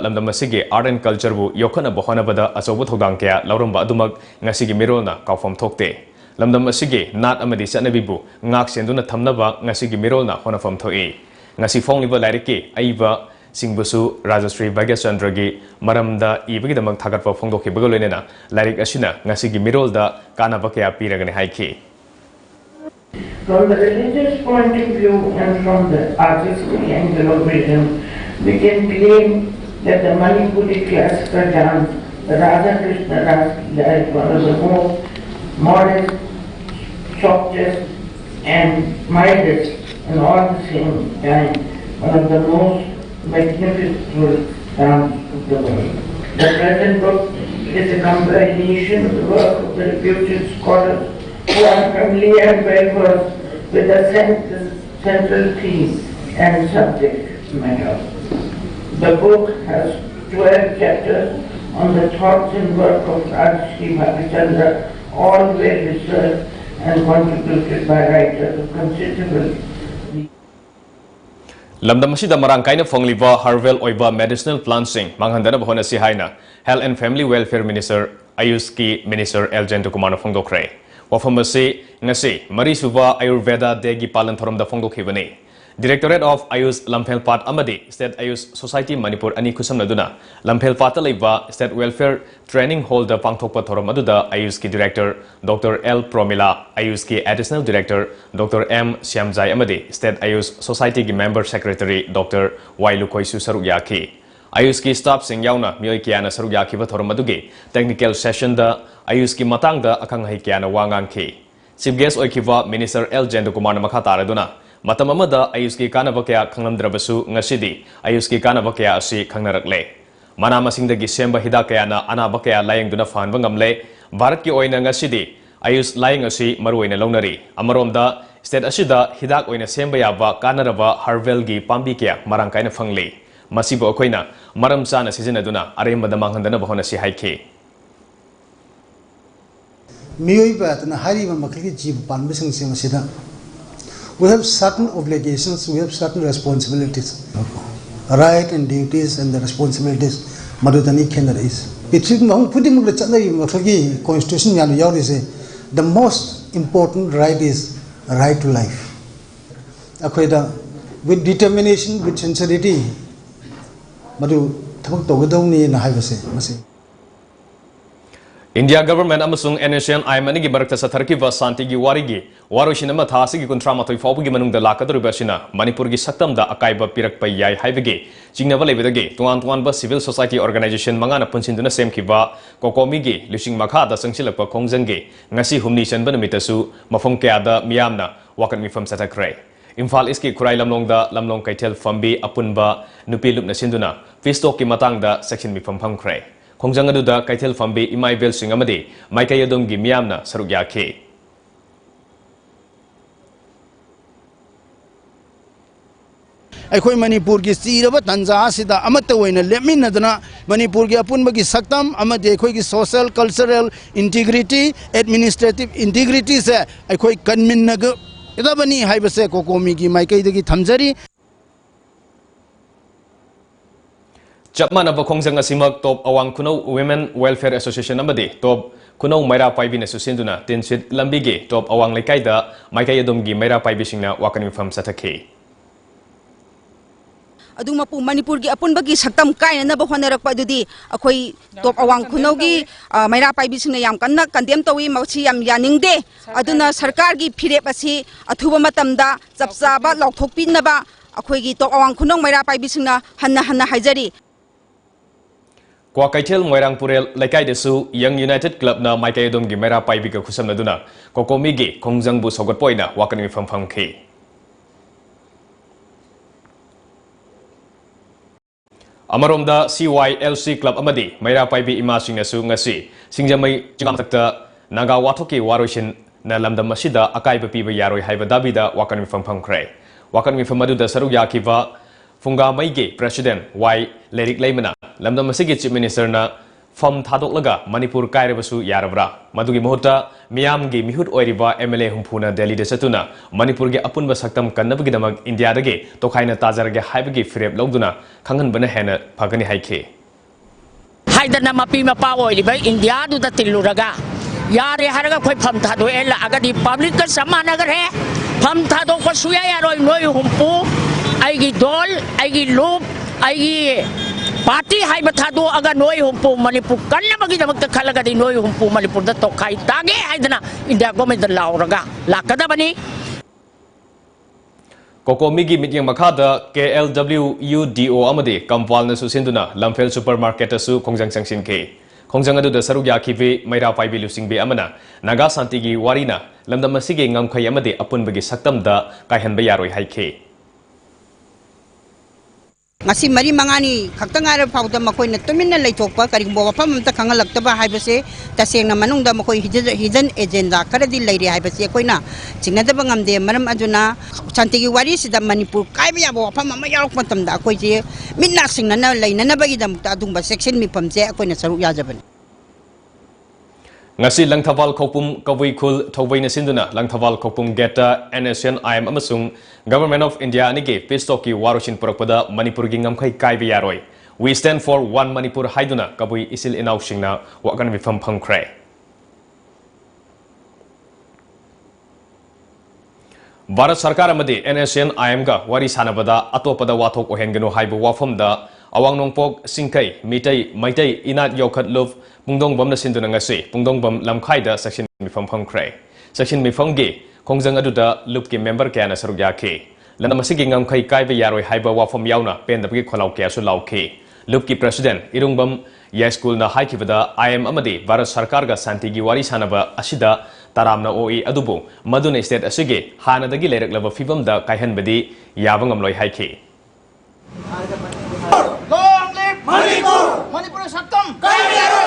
lamdam asigi art and culture bu yokhana bohana bada asobu thodang kya lauramba adumak ngasigi mirolna kaufam thokte lamdam asigi nat amadi chanabi bu ngak senduna thamnaba ngasigi mirolna honafam thoi ngasi fongliba lairiki aiba singbusu Rajastri Bhagyachandragi maramda ibagi damak thagatpa phongdokhi bagolena lairik asina ngasigi mirolda kanaba kya piragane haiki. From the religious point of view and from the artistic angle of vision, we can claim that the Manipuri classical dance, the Radha Krishna dance, is one of the most modest, softest and mildest and all the same time one of the most magnificent dance of the world. The present book is a compilation of the work of the reputed scholars who are familiar and well versed with the central theme and subject matter. The book has 12 chapters on the thoughts and work of Rajastri Bhagyachandra, all well researched and contributed by writers of considerable. Lamdamasida marangkaina fongliba harvel oiba medicinal plants sing manghandana bahona si haina Health and Family Welfare Minister Ayuski Minister Eljen Kumana Fongdokre. Wafamasi ngasi Marisuba Ayurveda Degi Palan Thoram da Fongdokhibani. Directorate of Ayus Lamphelpat Amadi State Ayus Society Manipur Ani Kusam Naduna Lamphelpat Laiba State Welfare Training Holder Pangthokpa Thoram Aduda Ayuski Director Dr. L. Promila Ayuski Additional Director Dr. M. Syamjai Amadi State Ayus Society Member Secretary Dr. Y. Lukoisu Saruyaki Ayuski Staff Sing Yauna Miyoi Kiana Saruyaki Thoram Adugi Technical Session da Ayuski Matangda Akanghahi Kiana Wanganki Chief Guest Oikiva Minister L. Jendukumana Makataraduna Matamamada Ayuski Kanavakya Kangamdrabasu Ngasidi, Ayuski Kanavakya Asi Kangnarakle. Manamasing the Gisemba Hidakayana, Anabakaya lying Duna Fan Bangamle, Baratki Oina Ngasidi, Ayus lying Asi Maruina Lonari, Amaromda, State Ashida, Hidak Oina Sembayava, Kanarava, Harvelgi, Pambikia, Marankaina Fangli, Masibo Okoina, Maramsana Sizinaduna, Arima the Mangandana Bahonasi Haiki. Mioibat and Hariva Makli Jib Panbising Simasida. We have certain obligations, we have certain responsibilities. Right and duties and the responsibilities Madutani Kender is. It's putting the constitution the most important right is right to life. With determination, with sincerity, Madu Tabaktogoni and Hivase. India government amasung NSN Imanigi Barakta Satarkiva Santigi Warigi, Warushinama Tasigi Contramatoi Fobugi Manung the Lakadru Basina, Manipurgi Satam da Akaiba Pirak Payai Hivegi, Jingnavale Vidagi, Tuantuanba Civil Society Organization Mangana Punsinduna Semkiva, Kokomigi, Lushing Makada Sangsilapa Kongzangi, Nasi Humnishan Benamitasu, Mafongkeada Miamna, Wakan from Satakre. Imphal iski Kurai Lamlong da Lamlong Kaitel Fambi Apunba, Nupilup Nasinduna, Fistoki Matang da section mi from Pangkre. Kongjangadu Kaitel Fambi Imai Vel Singamadi, Maikayadum Gimiamna, Sarugyaki. Akoi Manipur ki siraba tanza sida amatawena leminadana Manipur ki apunbagi saktam amade akoi ki social cultural integrity administrative integrity se akoi kanminnaga idabani haibase kokomi ki maikaidagi thamjari. Chapman of Kongjanga Simak Top Awang Kuno Women Welfare Association Amadi, Top Kuno Maira Paibin Susinduna, Tinsit Lambigi, Top Awang Lekaida, Maikayadumgi Maira Paibishina, Wakanim from Sataki. Adumapu Manipur gi apunbagi saktam kaina na bahwana rakpa dudi akoi top awang kunogi maira paibisina yam kanna kandem tawi mauchi yam yaningde aduna sarkar gi phirep asi athuba matamda chapchaba lauthokpinaba akoi gi top awang kunong maira paibisina hanna haijari. Kwa Kaitel Moirang Purel Laikai Desu, Young United Club na Maikayadum Gimera Paibika Kusam Naduna, Kokomigi, Kongjangbu Sogot Poina, Wakani from Funky. Amaromda CYLC Club Amadi, Maira Paibi Imashing Nasu Ngasi, Singjamai Jangatakta, Naga Watoki Warushin, Nalamda Mashida, Akaiba Piba Yaroi Haiba Dabida, Wakani from Punkre. Wakani from Maduda Saruyakiva, Funga Maigi, President, Y. Lerik Laymana, Lamda Masigi Chief Minister na फम थादोक्लगा मणिपुर कायरबसु यारबरा मदुगी मुहुता मियामगी मिहुत ओइरिबा MLA हुंफुना दिल्ली दे चतुना मणिपुर गे अपुनबा सक्तम कन्नबगिदमक इंडिया दगे तोखाइना ताजरगे हाइबगी फिरेब लौदुना खंगनबना हेना फगनी हाइखे हाइदना मपी मपा ओइरिबा इंडिया दुदा तिल्लुरगा यारे हरगा खोइ फम थादो एला अगदी पब्लिक का समानगर है फम थादो को सुया यारोय नोय हुंपु आइगी दोल आइगी लूप आइगी पार्टी हाइब थादो अगर नोय हुंपु मणिपुर कन्नबगी दमक खलगदी नोय हुंपु मणिपुर द तोखाइ तागे हाइदना इंडिया गवर्नमेंट द लाउरगा लाकदबनी कोकोमीगी मीटिंग मखादा KLWUDO अमदे कंपालना सुसिंदुना लमफेल सुपरमार्केट असु खोंजंग संगसिनके खोंजंग अदुदा सरुक याखिबे मैरा पाइबे लुसिंगबे अमना Naga शांतिगी वारीना लमदम असिगे ngamkhai अमदे अपुनबगी सक्तमदा कायहनबे यारोय हाइखे ngasi mari mangani khaktangar phawda makoi na tuminna leithokpa karigbo wafam amta khangalakta haibase tasengna manungda makoi hidden agenda karadi leire haibase koina chingnada bangamde maram aduna chantigi wari sida manipur kaiba yabo wafam ama yarok matamda koi je minna singna na leina na bagi dam ta dungba section mi pamje koina saruk yajaban ngasi langthawal khopum kawai khul thawbaina sinduna langthawal khopum geta NSN IM amasung government of India anige pestoki waroshin purakpada manipur gi ngamkhai kaiba yaroi we stand for one manipur haiduna kabui isil inau singna wakan mifam phangkhrai Bharat Sarkar amadi NSN IM ga wari sanabada atopada wathok ohengenu haibu wafamda awang nongpok singkai mitai maitai inat yokhat love pungdong bam na sinduna ngasi pungdong bam lamkhai da section mifam phangkhrai section mifam ge khongjang aduda loop ki member kya na saruk yakhe lana masigi ngamkhai kaiba yaroi haiba wafam yauna pendabgi kholau kya su laukhe loop ki president irungbam ya school na haikibada IM amadi Bharat Sarkar ga santi gi wari sanaba asida taramna oi adubu maduna state asige hana dagi leiraklaba fibam da kaihanbadi yabangam loi haikhe Long live Manipur! Manipur Saktam! Manipur!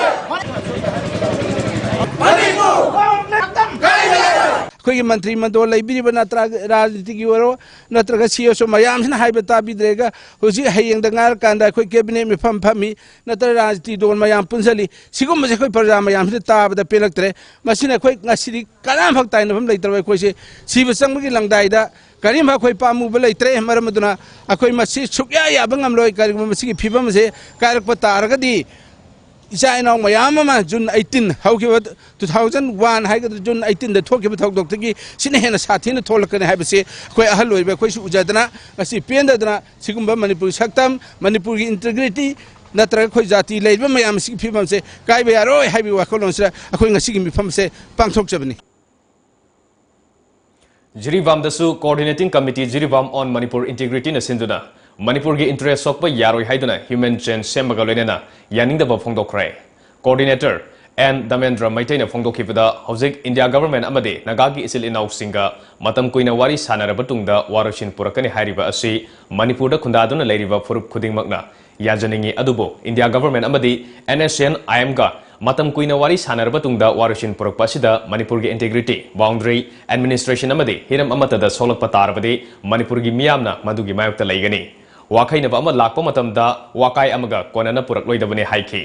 Saktam! कोई मंत्री मंडल लेबिरिबा नत्रा राजनीति की ओरो नत्रगा सीओसो मयामसिना हाइबा ताबिद्रेगा हुजि हयेंग दंगार कांदा कोई cabinet में फमी नत्र राजनीति दोन मयाम पुंसली सिगुम से कोई प्रजा मयामसिना ताबदा पेलक्तरे मसिना कोई ngasi कनाम फक ताइन फम लेत्रबा कोई से सिब संगबगी लंगदाइदा करीम कोई पामुब लेत्रे मरमदुना अखोई मसि सुक्या याबंगम लोय करीम मसि फिबम से कारक तारगदी इसा इनाउ मयाम जुन 18 हौकिब 2001 हाइग जुन 18 द थोकिब थौदोक्तगी सिने हेना साथीना थोलकने हाइबसे कोई अहल लोइबे कोई सु उजादना असि पेंददना सिगुम्बा मणिपुर सक्तम मणिपुर की इंटीग्रिटी नत्र कोई जाति लेइबा मयाम सि फिबम से काइबे यारोय हाइबे वाखलोनसरा अखोई ngasi मिफम से पांगथोकजबनी Jiribam dasu coordinating committee Jiribam on Manipur integrity na sinduna Manipur gi interest sokpa yaroi haiduna human chain semaga loinena yaningda ba phongdokrai coordinator and Damendra Maitai na phongdokibada hojik India government amade nagagi isil inau singa matam kuina wari sanara batungda waroshin purakani hairiba asi Manipur da khundaduna leiriba furup khudingmakna yajaningi adubo India government amadi NSN IM ga matam kuina wari sanar batungda waroshin purakpa sida Manipur gi integrity boundary administration amadi hiram amata da solak patarabadi Manipur gi miyamna madugi mayokta laigani wakaina ba ama lakpa matamda wakai amaga konana purak loidabani haiki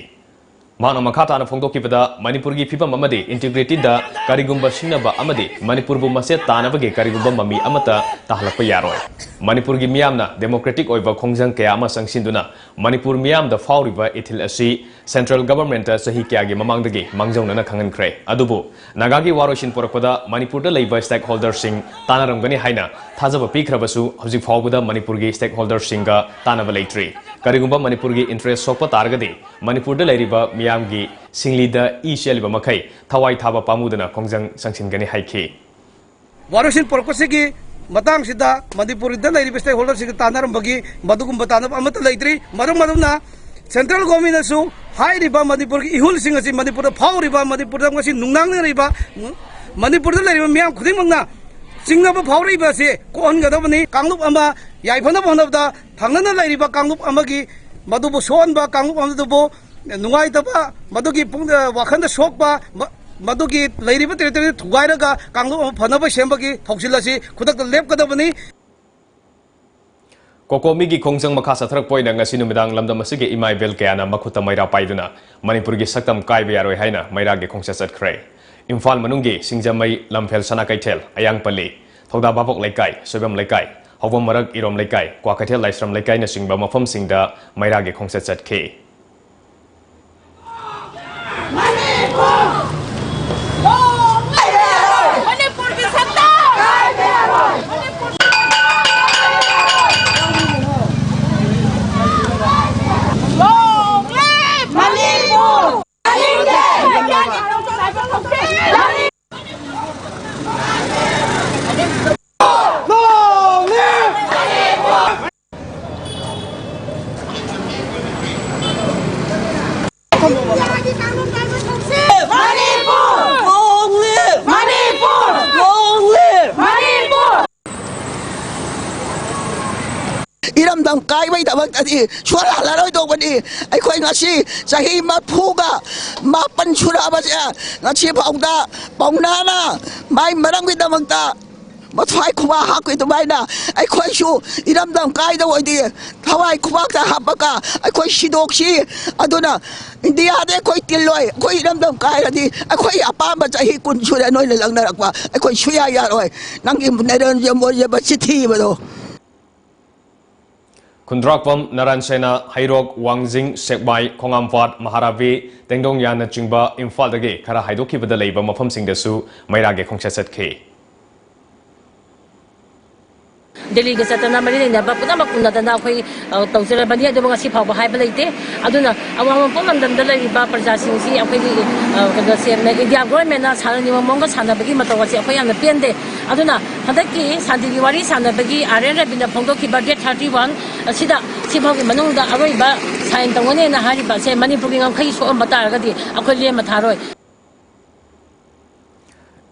Mana makata na phongdokibada Manipur gi phibam amadi integrity da karigumba sinaba amadi Manipur bu mase tanabagi karigumba mami amata tahlakpa yaroi Manipur gi miyamna democratic oiba khongjang kaya ama sangsinduna Manipur miyam da fauriba ithil asi central government sahi kya gi mamangdagi mangjongna na khangan krai adubu nagagi waroshin porakpada Manipur da leiba stakeholders sing tanaramgani haina thajaba pikhrabasu hojik fawbuda Manipur gi stakeholders singa tanaba leitri karigumba Manipur gi interest sokpa targadi Manipur da leiriba miyamgi singlida isheliba makai thawai thaba pamudana khongjang sangsinggani haiki waroshin porkosigi matang sida Manipur da leiriba stakeholders sing tanaramgi madugumba tanab amata leitri madumna central government su hai riba Manipur gi ihul sing asi Manipur phau riba Manipur da ngasi nungnang riba Manipur da leiriba miyam khudimangna singnaba phau riba se kon gadabani kanglup ama yaifana bonabda thangnana leiriba kanglup amagi madubu sonba kanglup amadubu nungai taba madugi pungda wakhanda sokba madugi leiriba territory thugairaga kanglup fanaba sembagi thoksilasi khudak lepkadabani Kokomi gi khongjang makha sathrak poina ngasi numidang lamdam asige imai bel kayana makhuta maira paiduna Manipur gi saktam kai bayaroi haina maira gi khongsa satkhrei Imphal manungi singjamai lamphel sana kaithel ayang pali thoda babok laikai soibam laikai hawam marak irom laikai kwakathel laisram laikai na singba mafam singda maira gi khongsa satkhe Iramdam kai bai tabak tadi suara laroi dog bani ai khoi ngasi sahi ma phuga ma pan sura ba ja ngasi phauda pauna na mai marang wi damang ta ma thai khuwa ha koi to mai na ai khoi su iramdam kai da oi di thawai khuwa ta habaka ai khoi sidok si aduna India de khoi tiloi khoi iramdam kai ra di ai khoi apa ma sahi kun sura noi la lang na rakwa ai khoi suya ya roi nang im neron je mo je ba chithi ba do Kundrakpam Naransena Hairok Wangjing Sekbai Kongampat Maharavi Tengdong Yana Chingba Imphal dagi khara haidoki bada leiba mafam singdasu mairage khongsa satkhe Delhi ke satana mari ne ba puna ba kunna dana khoi tawsira bani adu ngasi phau ba hai ba leite aduna awang pom mandam da lai ba praja sing si akhoi di kada sem na India government na sana ni monga sana bagi matawa si akhoi na pende aduna hadaki santi gi wari sana bagi aren rabina phongdo ki ba date 31 asida si phau gi manung da aroi ba sign tawone na hari ba se Manipur gi ngam khai so am bata ga di akhoi le matharoi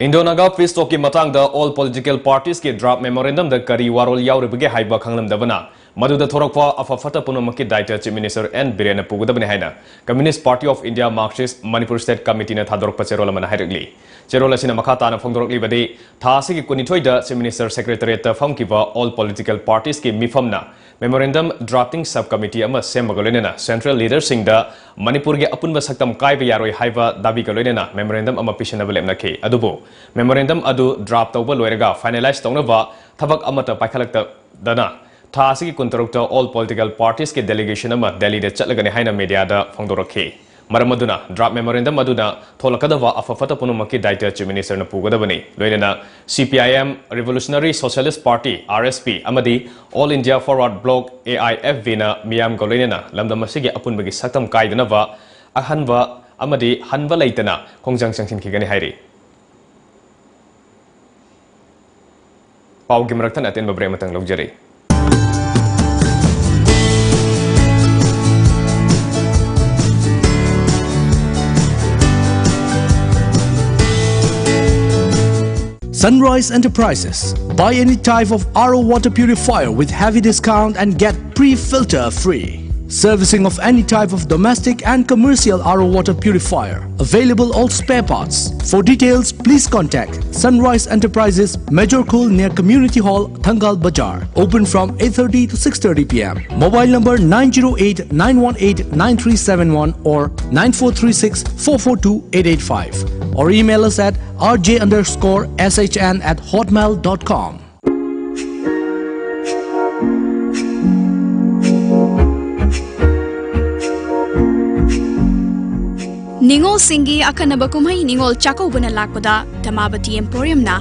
Indonaga peace talk ki matang da all political parties ke draft memorandum da kari warol yauribage haiba khanglam dabana maduda thorakwa afafata punamaki daita chief minister N Birena pugudabane haina Communist Party of India Marxist Manipur State Committee na thadorok pacherola mana hairagli cherola sina makhata na phongdorokli bade thasi ki kunithoi da chief minister secretariat ta famkiba all political parties ki mifamna memorandum drafting subcommittee ama sembagolena central leaders sing da Manipur ge apunba saktam kai ba yaroi haiba dabi galena memorandum ama pishana belemna ke adubo memorandum adu draft tawba loiraga finalize tawna thabak amata paikhalakta dana thasi ki kuntarukta all political parties ke delegation ama Delhi de chatlagane haina media da phongdorakhe Maramaduna draft memorandum aduna tholakadava afafata punumaki daita chief minister na pugadabani loinana CPIM Revolutionary Socialist Party RSP amadi All India Forward Bloc AIFV na miyam golena lamdamasigi apunbagi saktam kaidanava ahanwa amadi hanwa laitana kongjang sangsin khigani hairi Pau gimraktan atin babre matang logjari Sunrise Enterprises. Buy any type of RO water purifier with heavy discount and get pre-filter free. Servicing of any type of domestic and commercial RO water purifier. Available all spare parts. For details, please contact Sunrise Enterprises, Major Khul near Community Hall, Thangal Bazaar. Open from 8:30 to 6:30 p.m. Mobile number 908-918-9371 or 9436-442-885. Or email us at rj_shn@hotmail.com. Ningol Singi akanaba kumai Ningol Chako buna lakpada Damabati Emporium na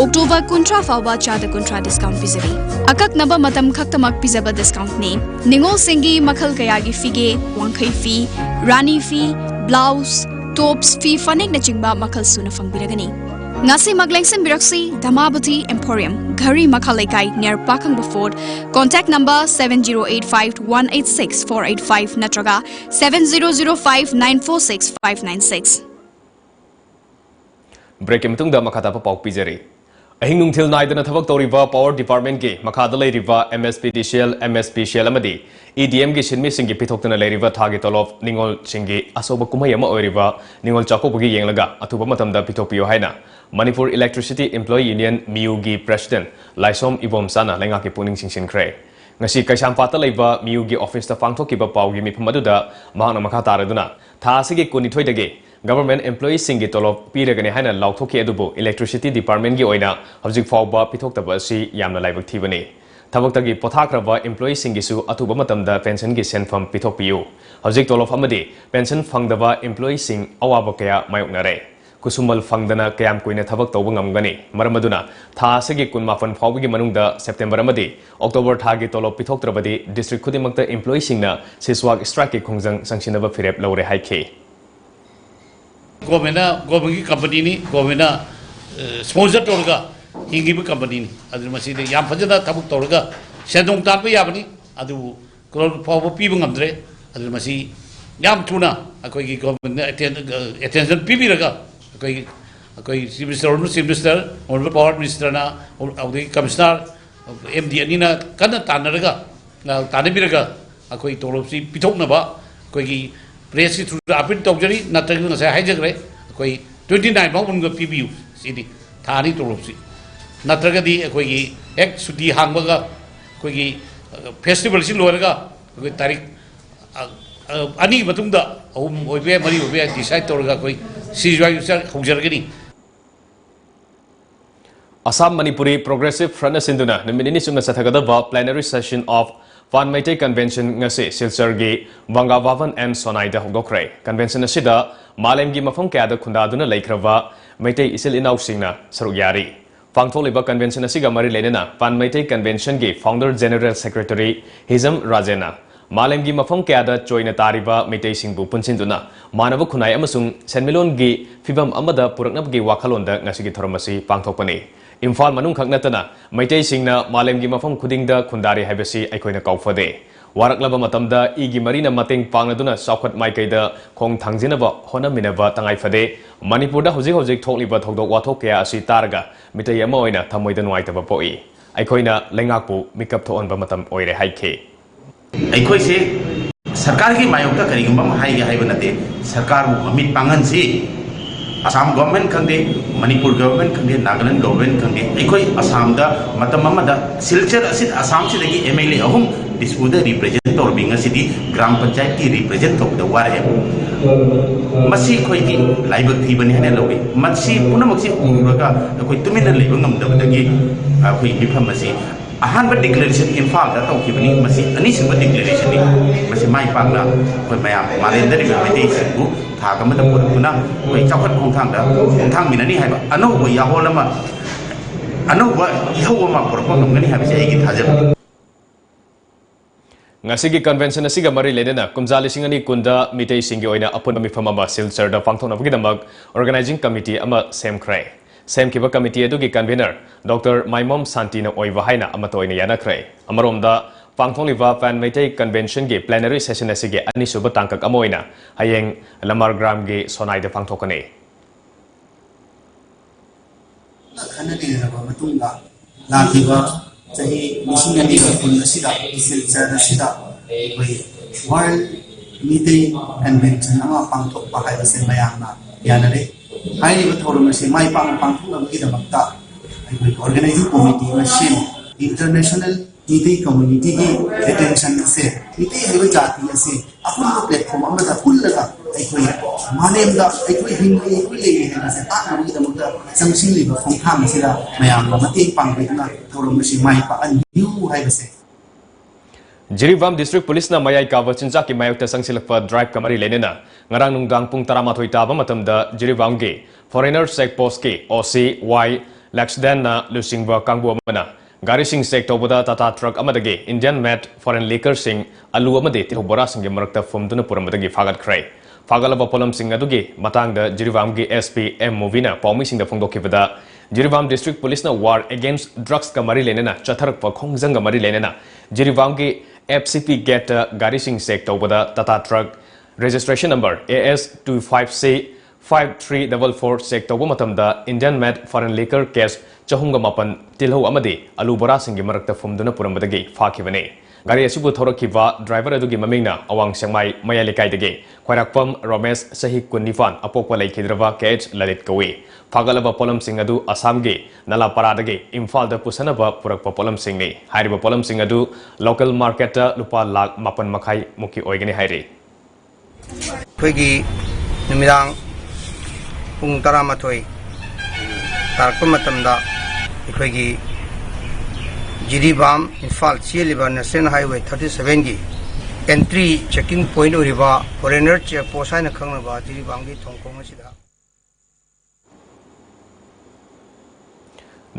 October kuntra fawba chada kuntra discount pizari. Akak naba matam khaktamak pizaba discount ni Ningol Singi makhal kayagi fige wangkai fee, rani fee, blouse, tops fee fanek na chingba makhal suna fangbiragani. Ngasi maglengsen biraksi Damabati Emporium Ghari Makhalekai near Pakang Baford. Contact number 7085-186-485 natraga 7005-946-596. Break imtungda makata pa pau pijari ahing nungthil naidana thabak toriba power department ki makhada leiriba MSPCL amadi EDM gi sinmi singi pithoktana leiriba thagi tolof ningol singi asoba kumai ama oiriba ningol chakobugi yenglaga athuba matamda pithokpiyo haina Manipur Electricity Employee Union MIU gi president Laisom Ibom Sana lenga ki puning singsin khre ngasi Kaisampata laiba miugi office ta pangthokiba paugi mifam aduda mahakna makha taraduna tha asigi kunithoi dage government employees singi tolop piragane haina lauthoki adubu electricity department gi oina hojik fawba pithoktaba asi yamna laibak thibani Tabak pothakraba employees singisu atuba matamda pension gi senfam pithokpiu hojik tolof amadi pension fangdaba employees sing awaba kaya mayoknare kusumal fangdana kayam kuina thabak tawba ngamgani maramaduna tha asigi kunmafan fawbigi manungda September amadi October thagi tolop pithoktrabadi district khudimakta employees singna siswak strike khongjang sangsinaba firep lawre haike government company ni government sponsor torga hingi bi company ni adu masi de yam phajana thabuk torga sendong tan bi yabani adu ko paw pi bu ngamdre adu masi yam tuna akoi gi government attention pi bi raga akoi minister on power minister na audi commissioner md anina kana tanaraga na tanibiraga akoi torop si pithok na ba akoi gi press ki through appeal tawjari natrag na sai hijagre akoi 29 ba unga pbu sidi thani torop si natragadi akoi gi ek suti hangbaga akoi gi festival si loraga akoi tarik ani matungda ahum oibe mari oibe decide torga akoi sijwai hongjargani Assam Manipuri Progressive Front Sinduna Naminini Sunga Sathagadaba plenary session of Fan Meitei Convention ngasi Silsargi Bangavavan and Sonaida Hogokre Convention asida Malemgi Mafam Kada Kundaduna Laikrava Meitei Isil Inau Singna Saruyari Pangtholiba Convention asiga Mari Lenena Fan Meitei Convention gi Founder General Secretary Hizam Rajena Malemgi Mafam Kada Joina Tariba Meitei Singbu Punsinduna Manava Kunai Amasung Senmilon gi Fibam Amada Puraknab gi Wakalonda Ngasigi Thoramasi Pangthopani Imphal manung khaknatana Meitei singna Malemgi mafam khudingda khundari haibasi aikoina kaufade waraklaba matamda igi marina mateng pangnaduna saukhat maikaida khong thangjinaba honaminaba tangai fade Manipurda hojik thokliba thodok wathok kaya asi targa mitei ama oina thamoida nuaitaba poi aikoina lengakpu mikap thonba matam oire haike aikoise sarkar ki mayokta karigumba haige haibanate sarkar mamit pangan si Assam government khande Manipur government khande Nagaland government khande ekoi Assam da matam amada silchar asit Assam si dagi MLA ahum dispuda represent or binga sidi gram panchayat ki represent tok da ware masi khoi ki laibak thi bani hane logi masi punamak si ururaga ekoi tumina leiba ngamda dagi khoi mifam masi ahan ba declaration infal da tok ki bani masi ani sing ba declaration ni masi mai pangna khoi mayam malendari ba mete sibu Hagamata Puruna, we chopper Kongtang, Kongtang Minani have Anova Yaholama Anova Yahoma Purpon, many have said Hazard. Ngasigi convention asiga Mari Ledena, Kumzali Singani Kunda, Mitei Singoina, upon Mifamaba, Silser, the Phantom of Gidamag, organizing committee Ama Sam Cray. Sam Kiba committee Edugi convener, Dr. Maimom Santino Oivahaina Amatoina Yana Cray. Amaromda. Pangthongliba Fan Meitei Convention gi plenary session asigi ani suba tangkak amoina hayeng lamar gram gi sonai de pangthokani khanati raba matungla lakiba chahi mishinani ga kun asida silchar asida koi world meeting convention ama pangthok pa hai ase mayamna yanare hairi ba thorum ase mai pangthok gi damakta ai organizing committee ma sim international Meitei community ki attention se Meitei haiba jati ase apun ko platform amada pullaga aikoi manemda aikoi hingi aikoi lei hena se ta ngi da mutta samsing liba khongtham sira mayam ma mateng pangbeina thorom si mai pa an yu haiba se Jiribam District Police na mayai kawa chinja ki mayokta sangsilakpa drive kamari lenena ngarang nungdang pung 13 taba matamda Jiribam gi foreigner check post ki OCY Laxden na lusingwa kangbu amana Gari sing sek tobada Tata truck amadagi Indian made foreign liquor sing alu amade tilhobora sing marakta fumduna puramadagi fagat kray fagalaba polam sing adugi matangda Jiribam gi SP M Movina paumi sing da phongdokibada Jiribam District Police na war against drugs kamari lenena chatharak pa khongjang kamari lenena Jiribam gi FCP get gari sing sek tobada Tata truck registration number AS25C 5344 sek tawba matamda Indian made foreign liquor case chahunga mapan tilho amadi alu bora singi marakta fumduna puramadagi fakibane gari asubu thorakiba driver adugi mamingna awang sangmai mayalikai dege khwairakpam Ramesh sahi kunifan apokwa laikhidraba KH Lalit kawi fagalaba polam sing adu Assam ge Nalapara dege Imphal da pusanaba purakpa polam sing ni hairiba polam sing adu local market lupa lakh mapan makhai muki oigani hairi Twiggy Nimidang Pung Taramatoi Tarkumatamda Twiggy Jiribam Infal Chiliba National Highway 37 gi entry checking point uriba foreigner check post haina khangnaba Jiribam gi thongkong asida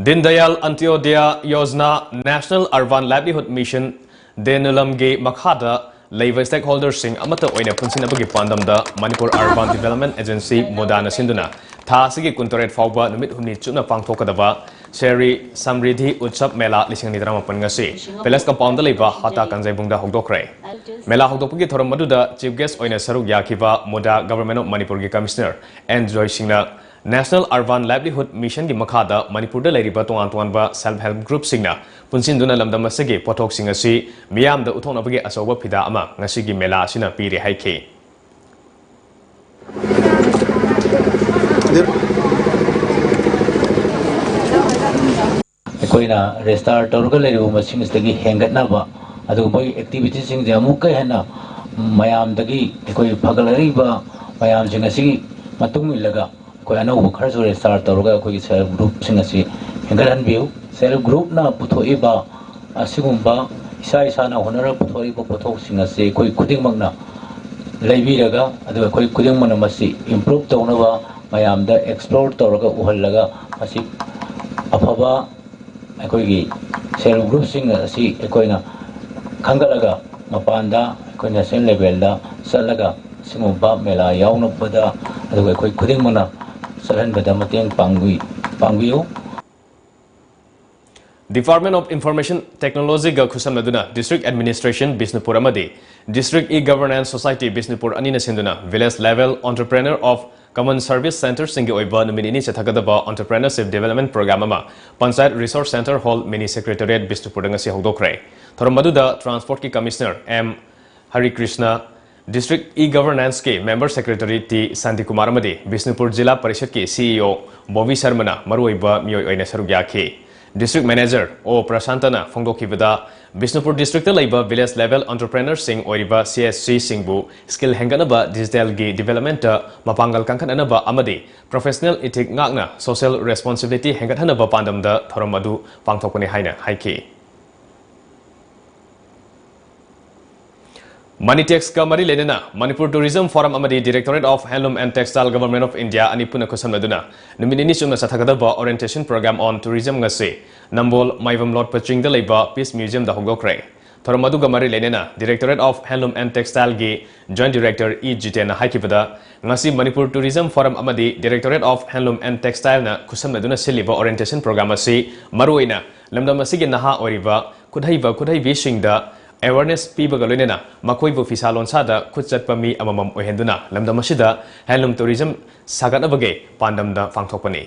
Din Dayal Antyodaya Yojana National Urban Livelihood Mission Denulam ge makhada Labor stakeholders sing amata oina punsinabagi pandamda Manipur Urban Development Agency modana sinduna tha sigi kuntoret fawba numit humni chuna pangthokadaba Seri Samriddhi Utsap Mela lising ni drama pangasi Palace compound leba hata kanjai bungda hogdokre Mela hogdokpagi thoram maduda chief guest oina saruk yakiba moda government of Manipur gi commissioner and Joy Singna National Urban Livelihood Mission gi makhada Manipur da lairiba tongan tonganba self help group singna punsinduna lamdam asigi pothok sing asi miyam da uthonabagi asoba phida ama ngasigi mela asina piri haike कोईना रेस्टार तौरगा लेरिबो मसिंग इसदगी हेंगतनाबा अदु मोई activities सिंग जे अमुक कै हना मयाम दगी कोई फगलरिबा मयाम सिंग असि मतुंग मिलगा कोई अनौ खरसो रेस्टार तौरगा कोई सेल्फ ग्रुप सिंग असि हेंगरहन बिउ सेल्फ ग्रुप ना पुथोइबा असिगुंबा इसा इसा ना होनरा पुथोइबा पुथोक सिंग असि कोई खुदिंगमंगना लेबिरगा अदु कोई खुदिंगमना मसि इंप्रूव तौनबा मयाम दा एक्सप्लोर तौरगा उहलगा असि अफबा अखोगी सेल्फ ग्रुप सिंग असि अखोइना खंगलगा मपानदा अखोइ नेशनल लेवल दा चलगा सिंगुबा मेला यावनबदा अदुगा अखोइ खुदिंगमना चलहनबदा मतेंग पांगबियो Department of Information Technology ga khusamnaduna District Administration Bisnupur amadi District E-Governance Society Bisnupur anina sinduna Village Level Entrepreneur of Common Service Center singi oiba nominini chathagadaba Entrepreneurship Development Program ama Panchayat Resource Center Hall Mini Secretariat Bisnupur ngasi hogdokre thoramaduda Transport ki Commissioner M Hari Krishna District E-Governance ke Member Secretary T Santi Kumar amadi Bisnupur Jilla Parishad ki CEO Bobby Sharmana maruiba miyoi oina saruk yakhi District Manager O Prashantana Fongdokibada Bisnupur District Labor Village Level Entrepreneur Sing Oriba CSC Singbu Skill Henganaba Digital Gi Development Mapangal Kankanaba Amadi Professional Ethic Ngakna Social Responsibility Hengathanaba Pandamda Thoramadu Pangthokuni Haina Haiki Manitex Kamari Lenina, Manipur Tourism Forum Amadi Directorate of Handloom and Textile Government of India Anipuna Kusamaduna, Numinini Sumna Satakadaba Orientation Program on Tourism Ngasi, Nambol Maivam Lord Paching the Labor Peace Museum the Hogokre, Thoramadu Gamari Lenina, Directorate of Handloom and Textile Gi, Joint Director E. Jitena Haikivada, Ngasi Manipur Tourism Forum Amadi Directorate of Handloom and Textile na Kusamaduna Siliba Orientation Program Asi, Maruina, Lamdamasigi Naha Oriva, Kudhai Vishingda, Awareness people galunena makoi bu fisalon sada khutchat pami amamam ohenduna lamdam asida handloom tourism sagat abage pandam da fangthokpani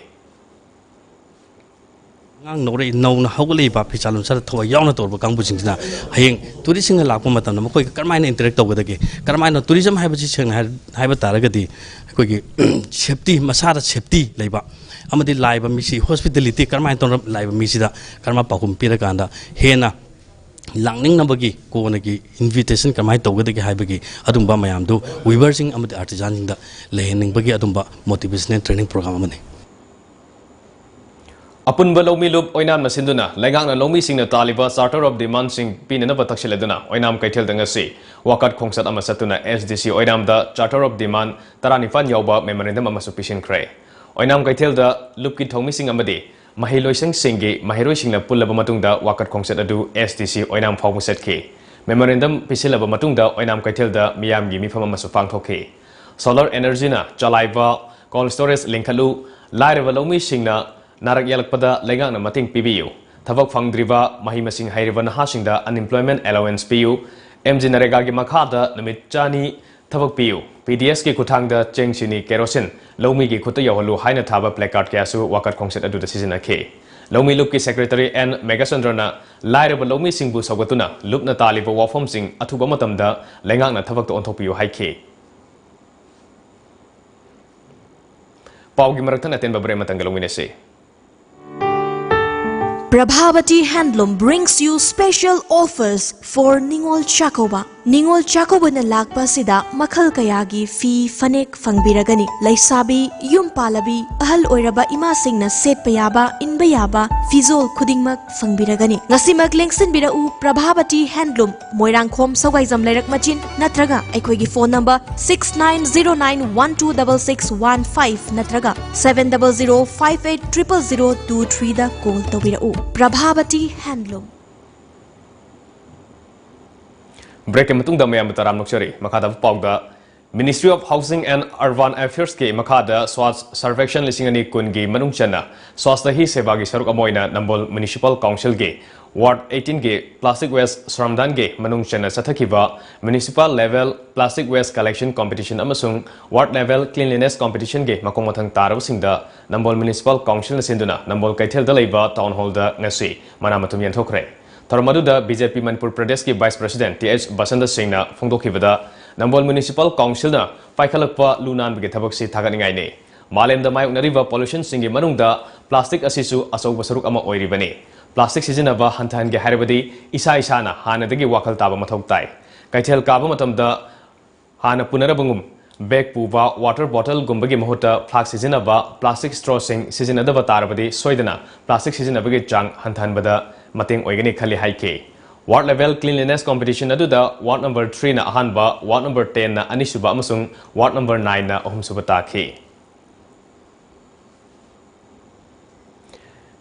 ngang nore no na hogli ba fisalon sada tho yauna torba kangbu singna hayeng tourism lakpa matam makoi karmai na interact tawgadage karmai na tourism haibaji seng haiba taragadi koi safety masada safety leiba amadi laiba misi hospitality karmai ton laiba misi da karma pakum pirakanda hena Langning nabagi ko nagi invitation kamai tawgadagi haibagi adumba mayamdu weavering amadi artisan da lehening bagi adumba motivational training program amani Apunba lomi lup oinam na sinduna lengang na lomi sing na taliba charter of demand sing pinana batakseleduna oinam kaithel dangasi wakat khongsat ama satuna SDC oinam da charter of demand taranifan yawba memorandum ama supishin kre oinam kaithel da lup ki thomi sing amadi Mahiloising Singi, Mahiroising Pulla Bamatunda, Wakat Kongset Adu, SDC, Oinam Fawmuset K. Memorandum Pisilla Bamatunda, Oinam Kaitilda, Miam Gimi Famasufang Toki. Solar Energy na, Jalaiva, Cold Storage Linkalu, Lairevalomi Singna, Narak Yalakpada, Legang Mating PBU. Tavok Fangdriva, Mahimasing Hairevan Hashinda, Unemployment Allowance PU, MG Naregagi Makada, Namit Jani, Tavok PU. PDS ki kuthang da chengchini kerosene lomi ki khutta yawalu haina thaba placard kya su wakat khongset adu da season akhe Lomi Lupki Secretary N. Megasandrana, Lairaba Lomi Singbu Sogatuna, Lupna Taliba Wafom Sing, Atubamatamda, Lengana Tavak to Ontopio Haike. Paugi Maratan attend Babrema Tangalumine. Prabhavati Handloom brings you special offers for Ningol Chakoba. Ningol Chakoba na lakpa sida makal kayagi fi fanek fangbiragani. Laisabi, yum palabi, ahal oiraba imasing na set payaba, inbayaba, fizol kudingmak fangbiragani. Ngasimak lengsen birau Prabhavati Handloom, Moirangkhom Sawaizam Lairak Machin, Natraga, Ekwegi phone number 6909126615, Natraga 700580023 da call tawirau. Prabhavati Handloom. Break matung da mayam taram nokchari makada pawda Ministry of Housing and Urban Affairs ke makada Swats Survection lisingani kungi manung chana swasta hi seva gi saruk amoina Nambol Municipal Council ge Ward 18 ge Plastic Waste Sramdan ge manung chana sathakiba Municipal Level Plastic Waste Collection Competition amasung Ward Level Cleanliness Competition ge makong mathang tarab singda Nambol Municipal Council na sinduna Nambol Kaithel da leiba Town Hall da ngasi manamatum yanthokre Tarmaduda BJP Manipur Pradesh ki Vice President TH Basanta Singh na phongdokhibada Nambol Municipal Council na paikhalakpa lunan bige thabak si thaganingai ne Malemda mai unariba pollution singi manungda plastic asisu asauba saruk ama oiribani Plastic sizinaba hantan ge haribadi isa isana hanadagi wakal taba mathau tai Kaithel kaba matamda hana punarabungum bag puba water bottle gumbagi mahuta flak sizinaba plastic straw sing sizinadaba tarabadi soidana plastic sizinabagi chang hantan bada Mating Oigani Khali Haike. Ward level cleanliness competition aduda ward number 3 na ahanba, ward number 10 na anisuba amasung ward number 9 na ahumsuba taki.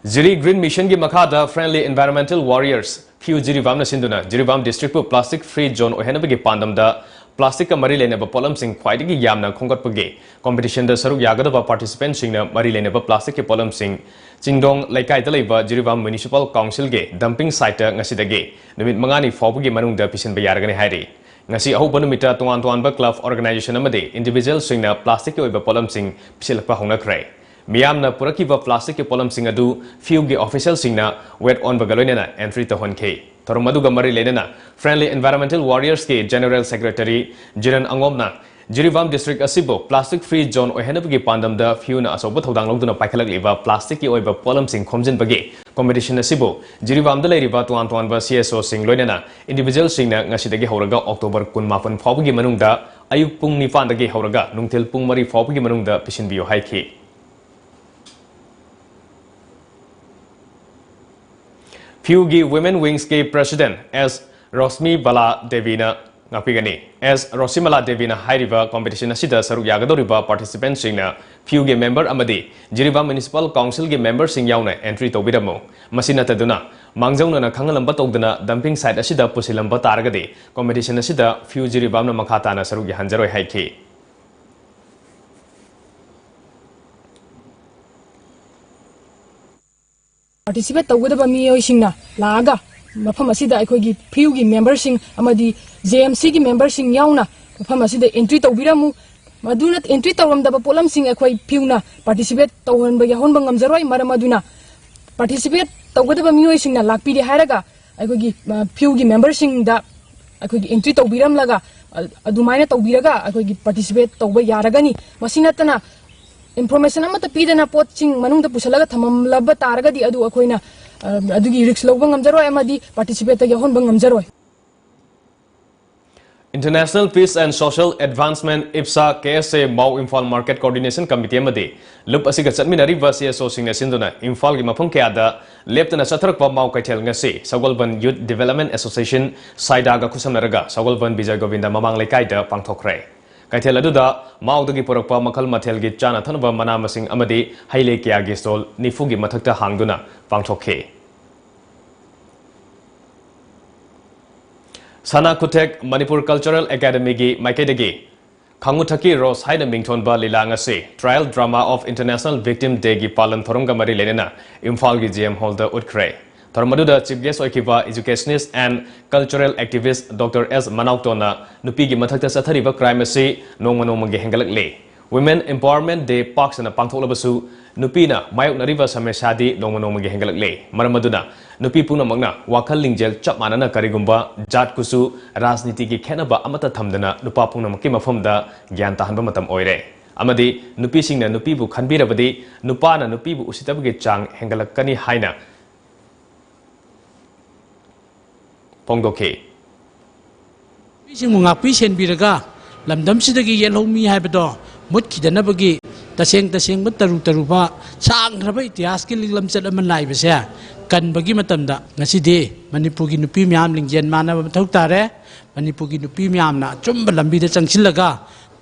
Jiri Green Mission gi makada Friendly Environmental Warriors Few Jirivam na sinduna Jirivam District pu plastic free zone ohenabagi pandamda plastic ka mari leneba polam sing khwaidagi yamna khongatpage competition da saruk yagadaba participants sing na mari leneba plastic ke polam sing Chingdong Laikai Dalaiba Jirivam Municipal Council ge dumping site ngasidage numit mangani fawbagi manungda pisin bayaragani hairi ngasi ahuba numita tuan ba club organization amade individual singna plastic ke oiba polam sing pisilakpa hongnakrai Miyamna purakiba plastic ke polam sing adu few ge official singna wet on bagaloinena entry to honke Toromaduga mari lenena Friendly Environmental Warriors ke General Secretary Jiran Angomna Jirivam District Asibo Plastic Free Zone ohenabagi pandamda few na asoba thodang logduna paikhalak liba plastic ke oiba polam sing khomjin bage competition asibo Jirivam da leiriba tuan ba CSO sing loinena individual sing na ngasidagi horaga October 18 fawbagi manungda ayuk pung 9 dagi horaga nungtil pung 3 fawbagi manungda pisinbiyo haiki Few Women Wings ke President as Rosmi Bala Devina Ngapigani as Rosimala Devina Hairiva competition asida saruk yagadoriba participants singna few member amadi Jiriva Municipal Council ge member sing yauna entry tobiramo masina taduna mangjauna na khangalamba togdana dumping site asida pusilamba taragade competition asida few Jiriva na makhata na saruk hanjaroi haiki Participate tawgadaba miyoisingna laaga mafam asida aikogi few gi membersing amadi JMC gi membersing yauna mafam asida entry tawbiramu maduna entry tawramdaba polam sing akoi few na participate tawhan ba yahon ba ngamjaroi maramaduna participate tawgadaba miyoisingna lakpidi hairaga aikogi few gi membersing da aikogi entry tawbiram laga adumaina tawbiraga aikogi participate tawba yaragani masinatana information amata pidana potsing manungda pusalaga thamam labba taragadi adu akoina adugi risk lawba ngamjaroi amadi participate ga honba ngamjaroi International Peace and Social Advancement IPSA KSA Mau Imphal Market Coordination Committee amadi lup asiga chatminari CSO singna sinduna Imphal gi mafam kayada leptana satharakpa Mau Kaithel ngasi Sagolban Youth Development Association Saidaga khusamnaraga Sagolban Bijay Govinda mamang lekaida pangthokre Kaithel aduda maudagi porakpa makhal mathel gi chana thanba mana masing amadi haile kya gi stol nifu gi mathakta hangduna pangthokhe Sana Kutek Manipur Cultural Academy gi Maikaidagi Khanguthaki Rose Haina Mingthon ba Lilangase Trial Drama of International Victim Day gi palan thoronga mari lenena Imphal gi GM Hall da utkre Tormaduda Chief Guest oikiba educationist and cultural activist Dr. S. Manautona nupi gi mathakta sathariba crime asi nongma gi hengalakle Women Empowerment Day Parks na pangtholabsu nupina mayoknariba samesadi nongmonongmagi hengalakle maramaduna nupi punamagna wakal lingjel chap manana karigumba jat kusu rajniti gi khenaba amata thamdana nupa punamaki mafamda gyan tahanba matam oire amadi nupi singna nupi bu khanbirabadi nupa na nupi bu usitabagi chang hengalakani haina pongdoke sing ngakpi sen biraga lamdam sidagi yelhomi haibado mutkhidanabagi taseng taru-taruba sangraba itias ki linglam chat aman lai bese kanbagi matamda ngasidi Manipur gi nupi myam lingjen manaba mathau tare Manipur gi nupi myam na chumba lambi da changsilaga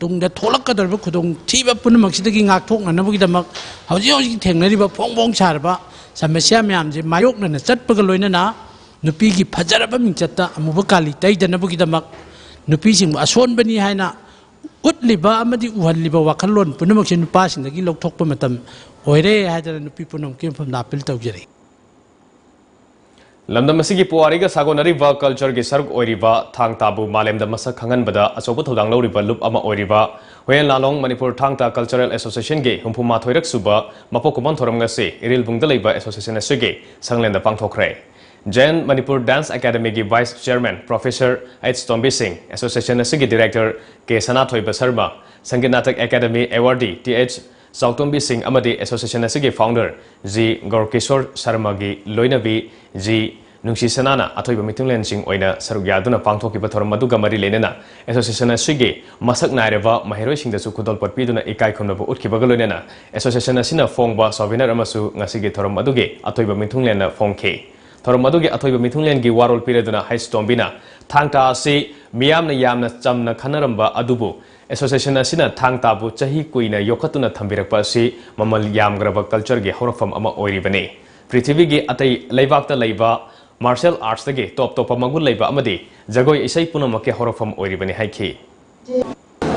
tungda tholakkadarba khudong thiba punamak sidagi ngak thoknanabagi damak hauji thengnariba phongbong charba samasya myam je mayokna na chatpaga loinana nupi gi phajaraba mingchatta amuba kali taidanabagi damak nupi sing asonbani haina utliba amadi uhaliba wakalon punamak sin nupa sing dagi lokthokpa matam oire haidana nupi punam ki pham napil tawjari lamdam asigi puariga sagonariba culture gi saruk oiriba thang tabu malemda masa khangan bada achoba thodang loriba lup ama oiriba hoyen lalong Manipur thangta cultural association ge humpuma thoirak suba mapokuman thoramga se iril bungda leiba association asige sanglenda pangthokre Jain Manipur Dance Academy ki Vice Chairman Professor H. Tombi Singh, Association Asigi Director K. Sanathoy Basarma, Sangit Natak Academy Awardee T.H. Sautombi Singh Amadi Association Asigi Founder G. Gorkishor Sharma gi Loinabi G. Nungsi Sanana Athoy Mitunglen Singh Oina Sarugyaduna Pangthoki Bathoram Maduga Mari Lenena Association Asigi Masak Naireva Mahiroi Singh Dasu Kudol Patpiduna Ikai Khunaba Utkibaga Loinena Association Asina Fongba Sovinar Amasu Ngasigi Thoram Maduge Athoy Mitunglen Fongke Thoramadugi Athoiba Mithunglen gi warol pireduna H. Tombina thangta asi miyamna yamna chamna khanaramba adubu association asina thangta bu chahi kuina yokhatuna thambirakpa asi mamal yamgraba culture gi horafam ama oiribane prithvi gi atai leibakta leiba martial arts dagi top magul leiba amadi jagoi isai punamake horafam oiribane haiki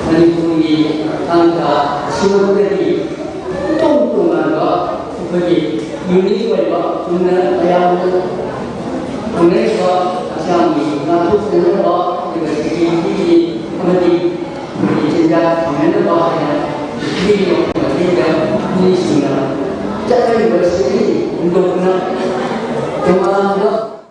Manipuri thangta sinogadi tongtonganga bagi unique waiba tunna ayam Indonesia Asyami Natu Senaba Universiti Amadi Jenjat Kamenda Bahaya Di Ketiga Di Sina Jaka Universiti untuk Kemalanga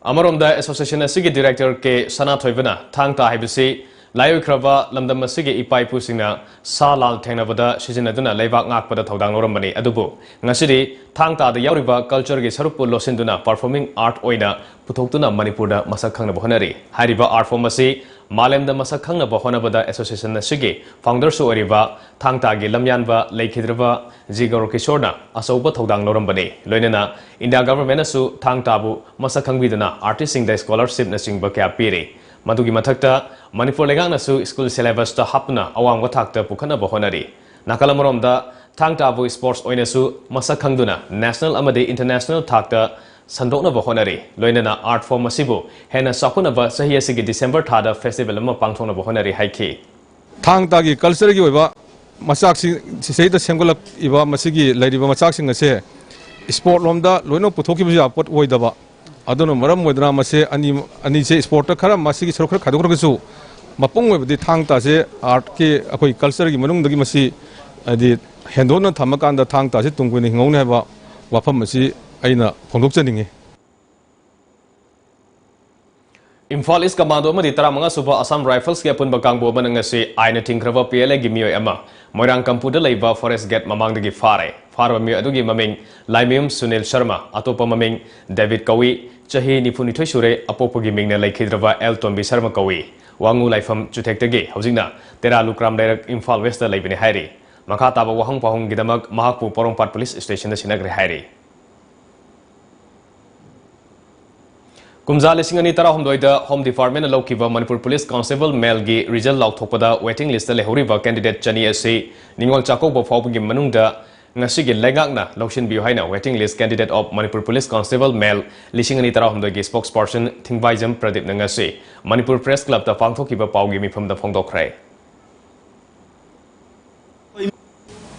Amaromda Association Asigi Director K. Sanathoybana Thangta Haibisi Layokrava Lamdam Asigi Ipai Pusingna Salal Tenavada Shizinaduna Levak Ngakpada Thodang Norambani Adubu Ngasidi Thangta the Yauriba Culture gi Sarupu Losinduna Performing Art Oina Putoktuna Manipurda Masakhangna Bohonari Hariba Art Form asi Malemda Masakhangna Bohonabada Association Asigi Founder Su Oriba Thangta gi Lamyanba Leikidrava Jigor Kishorna Asoba Thodang Norambani Loinana India Government asu Thangtabu Masakhangbiduna Artist Sing the Scholarship na Singba Kya Piri Madugi Mathakta Manipur Legana su school syllabus ta hapna awang wathakta pukhana bohonari Nakalamaromda Thangtabu sports oinasu masakhangduna national amadi international thakta sandokna bohonari loinana art form asibu hena sakuna ba sahi asigi December thada festival ama pangthona bohonari haiki Thangta gi culture gi oiba masak seida semgolak iba masigi lairiba masak sing ase sport lomda loino puthoki bu apot oidaba adono maram moidra mase ani se sport khara masigi sorokra khadokra mapung oibadi thangta se art ke akoi culture gi manung dagi masi adi hendona thamakanda thangta se tungkuni ngone ba wafam masi aina phongdokchaningi Imphal East Commando amadi taramanga suba Assam Rifles ki apunba kangbo manangasi aina tingkrava PLA gi mioi ama Moirang Kampuda leiba Forest Gate mamangdagi farwa mi adugi maming Laimim Sunil Sharma atopa maming David Kawi chahi nifunithoi sure apopogi mingna laikhidrava L Tombi Sharma Kawi Wangu Laifam Chutektagi Haujingna Tera Lukram Direct Imphal West leibini hairi Makha taba wahang pahung gidamak Mahakpu Porongpat Police Station sinagri hairi Kumza Lisingani Tara Homdoida Home Department Lokiva Manipur Police Constable Melgi Result Lauthopada waiting list Lehuriva candidate Chani Asi Ningol Chako Bofaugi Manungda Nasigi Legakna Lokshin Biohaina waiting list candidate of Manipur Police Constable Mel Lisingani Tara Homdoigi spokesperson Thingbaijam Pradip Nangasi Manipur Press Club the Pangthokiba Paugi from the Fongdokrai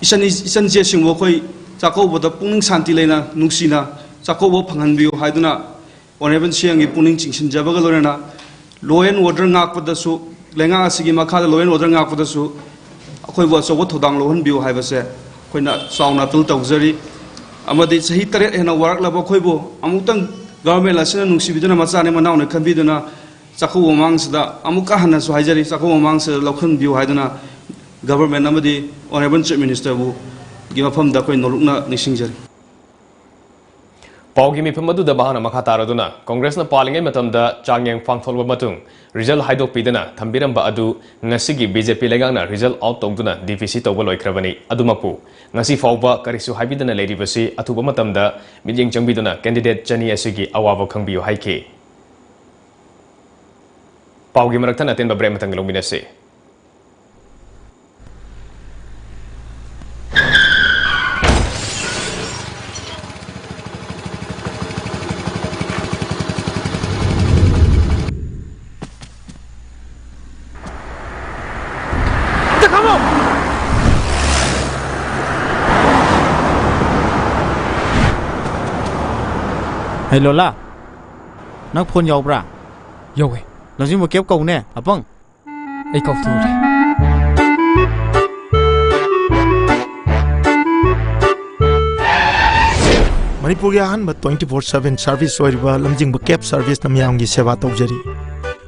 Isan Jesing Wokoi Chako Boda Puning Santi Lena Nuxina Chako Pangan Bio Haiduna Honorable Siangi Puning Chingshin Jabagalorena, law and order ngak padasu, Lenga Sigi Maka, law and order ngak padasu, ꯑꯩꯈꯣꯏꯕꯨ ꯑꯆꯧꯕ ꯊꯧꯗꯥꯡ ꯂꯧꯍꯟꯕꯤꯌꯨ ꯍꯥꯏꯕꯁꯦ ꯑꯩꯈꯣꯏꯅ ꯆꯥꯎꯅ appeal ꯇꯧꯖꯔꯤ ꯑꯃꯗꯤ ꯆꯍꯤ 7 ꯍꯦꯟꯅ ꯋꯥꯔꯛꯂꯕ ꯑꯩꯈꯣꯏꯕꯨ ꯑꯃꯨꯛꯇꯪ ꯒꯚꯔꯟꯃꯦꯟꯠ ꯑꯁꯤꯅ ꯅꯨꯡꯁꯤꯕꯤꯗꯨꯅ ꯃꯆꯥꯅꯤ ꯃꯅꯥꯎꯅꯤ ꯈꯟꯕꯤꯗꯨꯅ ꯆꯥꯛꯀꯧꯕ ꯃꯃꯥꯡꯁꯤꯗ ꯑꯃꯨꯛꯀ ꯍꯟꯅꯁꯨ ꯍꯥꯏꯖꯔꯤ ꯆꯥꯛꯀꯧꯕ ꯃꯃꯥꯡꯁꯤꯗ ꯂꯧꯈꯟꯕꯤꯌꯨ ꯍꯥꯏꯗꯨꯅ ꯒꯚꯔꯟꯃꯦꯟꯠ ꯑꯃꯗꯤ ꯑꯣꯅꯔꯦꯕꯜ ꯆꯤꯐ ꯃꯤꯅꯤꯁꯇꯔꯕꯨ ꯒꯤ ꯃꯐꯝꯗ ꯑꯩꯈꯣꯏ ꯅꯣꯂꯨꯛꯅ ꯅꯤꯡꯁꯤꯡꯖꯔꯤ ꯄꯥꯎꯒꯤ ꯃꯤꯐꯝ ꯑꯗꯨꯗ ꯃꯍꯥꯛꯅ ꯃꯈꯥ ꯇꯥꯔꯗꯨꯅ ꯀꯣꯡꯒ꯭ꯔꯦꯁꯅ ꯄꯥꯜꯂꯤꯉꯩ ꯃꯇꯝꯗ ꯆꯥꯡꯌꯦꯡ ꯄꯥꯡꯊꯣꯛꯂꯕ ꯃꯇꯨꯡ ꯔꯤꯖꯜ ꯍꯥꯏꯗꯣꯛꯄꯤꯗꯅ ꯊꯝꯕꯤꯔꯝꯕ ꯑꯗꯨ ꯉꯁꯤꯒꯤ ꯕꯤꯖꯦꯄꯤ ꯂꯩꯉꯥꯛꯅ ꯔꯤꯖꯜ ꯑꯥꯎꯠ ꯇꯧꯗꯨꯅ ꯗꯤꯐꯤꯁꯤ ꯇꯧꯕ ꯂꯣꯏꯈ꯭ꯔꯕꯅꯤ ꯑꯗꯨꯃꯛꯄꯨ ꯉꯁꯤ ꯐꯥꯎꯕ ꯀꯔꯤꯁꯨ ꯍꯥꯏꯕꯤꯗꯅ ꯂꯩꯔꯤꯕꯁꯤ ꯑꯊꯨꯕ ꯃꯇꯝꯗ ꯃꯤꯠꯌꯦꯡ ꯆꯪꯕꯤꯗꯨꯅ ꯀꯦꯟꯗꯤꯗꯦꯠ ꯆꯅꯤ ꯑꯁꯤꯒꯤ ꯑꯋꯥꯕ ꯈꯪꯕꯤꯌꯨ ꯍꯥꯏꯈꯤ ꯄꯥꯎꯒꯤ ꯃꯔꯛꯇ ꯑꯇꯦꯟꯕ ꯕ꯭ꯔꯦꯛ ꯃꯇꯝ ꯂꯧꯃꯤꯟꯅꯁꯤ Hey Lola, nang phone yaw bra? Yaw eh. Lazim mo kep kau ne, apang? Ay kau tu re. Manipur ya han ba 24/7 service oiriba lamjing ba kep service namyam gi seva tawjari.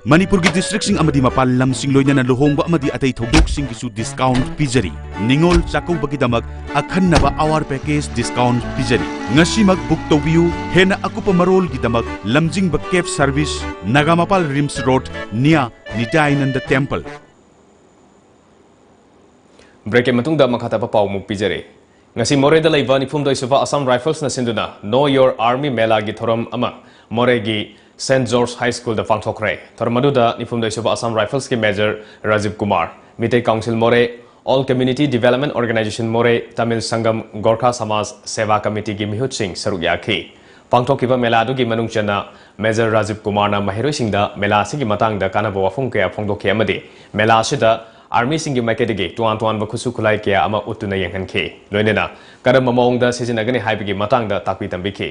Manipur की district Singh अमदी मपाल लम सिंह लोइना लुहोंग अमदी अतै थौदोक सिंह किसु डिस्काउंट पिजरी निंगोल चाकौबगी दमक अखन्नबा आवर पैकेज डिस्काउंट पिजरी ngasimak बुक तौबियु हेना अकुप मरोल की दमक लमजिंग ब केफ सर्विस नागामपाल रिम्स रोड निया निताइनंद टेंपल ब्रेक मतुंगदा मखाता पाउ मुक पिजरे ngasi more da laiba ni phumdoi suba Assam Rifles na sinduna Know Your Army Mela gi thoram ama more gi St. George High School da pangthokre thormaduda nifumdoi suba Assam Rifles ki Major Rajiv Kumar Mitei Council More All Community Development Organization More Tamil Sangam Gorkha Samaj Seva Committee gi Mihut Singh saruk yakhi pangthokiba mela adu gi manung chana Major Rajiv Kumar na mahiroi singda mela sigi matang da kanaba wafung kaya phongdokhe amade mela asida Army singi makedegi tuan tuan ba khusu khulai kaya ama utuna yenghankhe loinena karam mamong da sijinagani haibigi matang da takpi tambikhe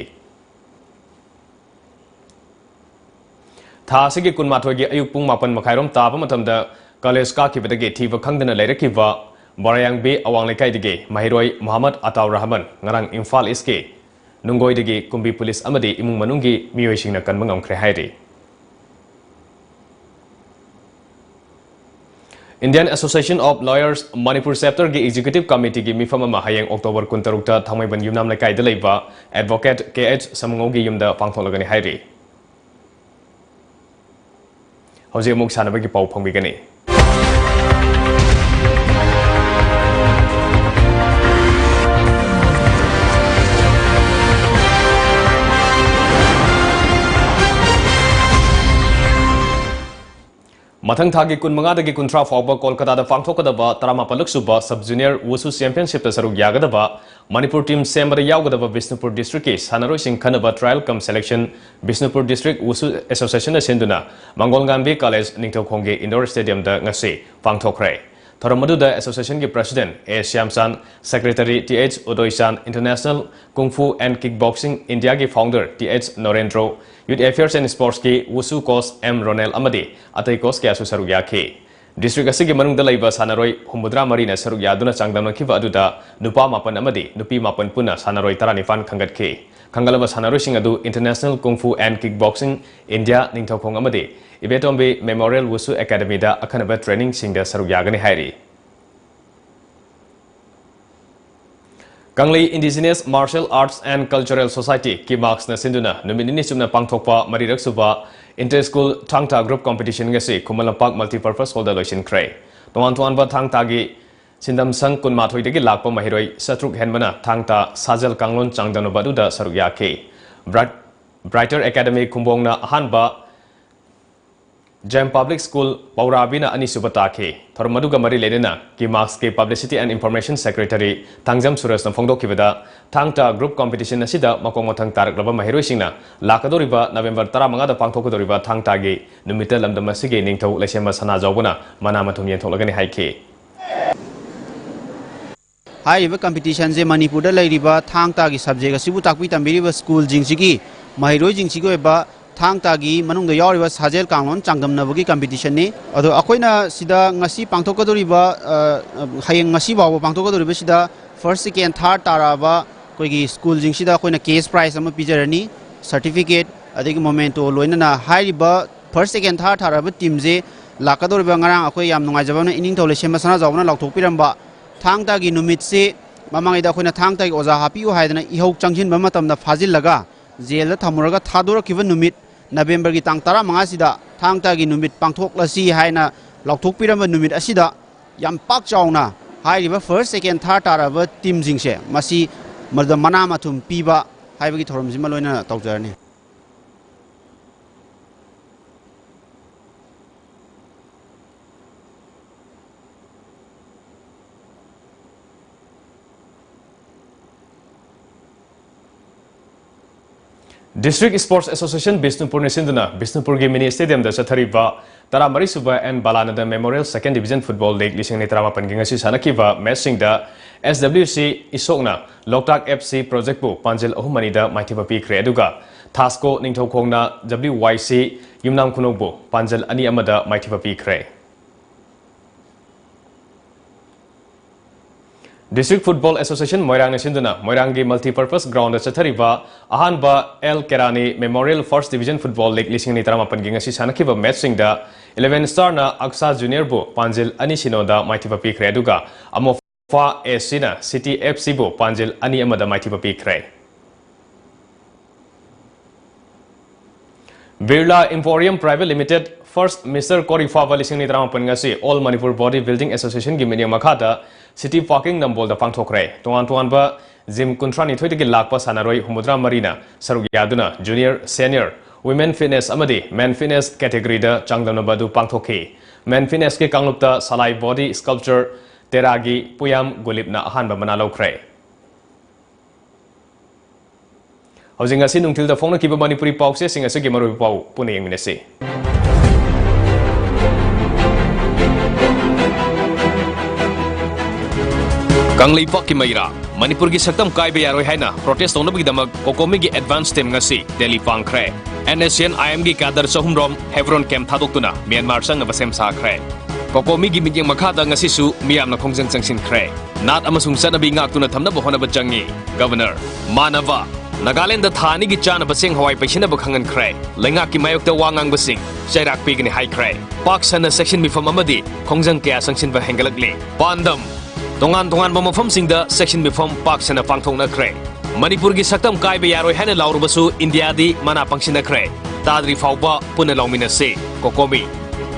Tha sigi kunmathogi ayuk pung mapan makhairom taba matamda college ka khibadagi thiba khangdana leirakhiba Borayang be awang lekai dige mahiroi Muhammad Ataur Rahman ngarang Imphal iske nungoi dige kumbi police amadi imung manungi miyoi singna kanmang amkhre hairi Indian Association of Lawyers Manipur Chapter gi Executive Committee gi mifam ama hayeng October 16 ta thangmaiban yumnam lekai da leiba Advocate KH Samngo gi yumda pangtholagani hairi Hauji amuk sanabagi pau phangbigani Mathang thagi kun manga dagi kuntra fawba Kolkata da pangthokadaba taramapaluk suba sub junior wusu championship ta saruk yagadaba Manipur team semada yaugadaba Bishnupur district ki sanaroi sing khanaba trial cum selection Bishnupur district wusu association na senduna Mangolngambi college ningthokongge indoor stadium da ngasi pangthokre Thoramadu association ki president A Shyamsan secretary TH Udoisan international kung fu and kickboxing India ki founder TH Norendro Youth Affairs and Sports ki Wusu coach M Ronel Amadi atai coach kya su saruk yakhi district asigi manung da laiba sanaroi humudra marina saruk yaduna changdamna khiba aduda nupa mapan amadi nupi mapan puna sanaroi taranifan khangatki khangalaba sanaroi sing adu international kung fu and kickboxing India ningthokong amadi Ibetombe Memorial Wusu Academy da akhanaba training singda saruk yagani hairi Kangli Indigenous Martial Arts and Cultural Society ki marks na sinduna numinini sumna pangthokpa marirak suba inter-school thangta group competition ngasi Kumalampak multi-purpose hall da loisin krai tuan tuan ba thangta gi sindam sang kunmathoi dagi lakpa mahiroi satruk henmana thangta sajal kanglon changdanu badu da saruk yakhe Brighter Academy kumbongna ahanba Jam Public School Paurabina Ani Subatake Thormaduga Mari Ledena ki marks ke Publicity and Information Secretary Tangjam Suras na phongdok kibada thangta group competition asida makong mathang tarak laba mahiroi singna lakadoriba November 15 da pangthokadoriba thangta gi numita lamdam asigi ningthau laisema sana jawbuna mana mathum yentholagani haike Hairiba competition je Manipur da lairiba thangta gi subject asibu takpi tambiriba school jingsigi mahiroi jingsigi ba थांग तागी मनुंग द यावरिबा साजेल कांगलोन चांगदमनबगी competition ने अदो अखोइना सिदा ngasi पांगथोकदोरिबा हायेंग ngasi बावो पांगथोकदोरिबा सिदा फर्स्ट सेकेंड थर्ड ताराबा कोइगी स्कूल जिंगसिदा अखोइना केस प्राइज अमा पिजरनी सर्टिफिकेट अदगी मोमेंटो लोइनना हाइरिबा फर्स्ट सेकेंड थर्ड ताराबा टीम जे लाकदोरिबा ngarang अखोइ याम नुंगाइजबाना इनिंग तौले सेम सना जावना लाउथोकपिरंबा थांग तागी नुमित से ममांगैदा अखोइना थांग तागी ओजा हापियो हाइदना इहौ चांगजिनबा मतमदा फाजिललगा जेल थामुरगा थादोरकिबा नुमित नवेंबर की तांग 15 सिदा थांग तागी नुमित पांगथोकलसी हाइना लाउथोकपिरंबा नुमित असिदा याम पाक चावना हाइरिबा फर्स्ट सेकेंड थर्ड ताराबा टीम जिंगसे मसी मद मना माथुम पीबा हाइबगी थोरमजिमा लोइना तौजरनी District Sports Association Bisnupur Nisinduna Bisnupur gi mini stadium da sathariba tara mari suba and Balanada Memorial Second Division Football League lising ni trama pangingasi sanakiba matching da SWC Isokna Loktak FC Project bu Panjil Ahumani da Maithiba P Kreduga Tasco Ningthokongna WYC Yumnam Kunobu Panjil Ani Amada Maithiba P Kre District Football Association Moirang Nisinduna Moirangi Multipurpose Ground Chathariba Ahanba El Kerani Memorial First Division Football League lising ni trama pangingasi sanakiba matching da 11 star na Aksa Junior bu Panjil Ani Sinoda Maithiba P Kreduga Amo Fa Esina City FC bu Panjil Ani Amada Maithiba P Kre Birla Emporium Private Limited First Mr. Kori Fava lising ni trama pangingasi All Manipur Bodybuilding Association gi media makada City Parking Nambol da Pangthokre Tuan ba Jim Kuntrani Thoitigi Lakpa Sanaroi Humudra Marina Sarugyaduna Junior Senior Women Fitness Amadi Men Fitness category da Changdanabadu Pangthoki Men Fitness ke Kanglupta Salai Body Sculpture Teragi Puyam Gulipna Ahanba Manalokre Housing asi nungtil da phone kiba Manipuri Pau se singa se Maru Pau Pune Minesi Kangli Paki Maira, Manipur ki saktam kai be yaroi haina protest on bagi damak kokomi gi advance team ngasi Delhi Pangkre NSN IM gi kadar sahumrom Hebron camp thadokuna Myanmar sang basem sa kre kokomi gi midyang makhada ngasi su miyam na khongjang changsin kre nat amasung sanabi ngak tuna thamna bohona bachangi Governor Manava Nagaland da thani gi chana basing hawai paisina bakhangan kre lenga ki mayok ta wangang basing chairak pigni hai kre Pak sana section mi fam amadi khongjang kya sangsin ba hengalakli Pandam Tongan Mafam Singda section before Parks and a Pangtona Cray. Manipur gi saktam kai be yaroi hana laurubasu India di mana pangsina Cray. Tadri Fauba Punalomina se Kokomi.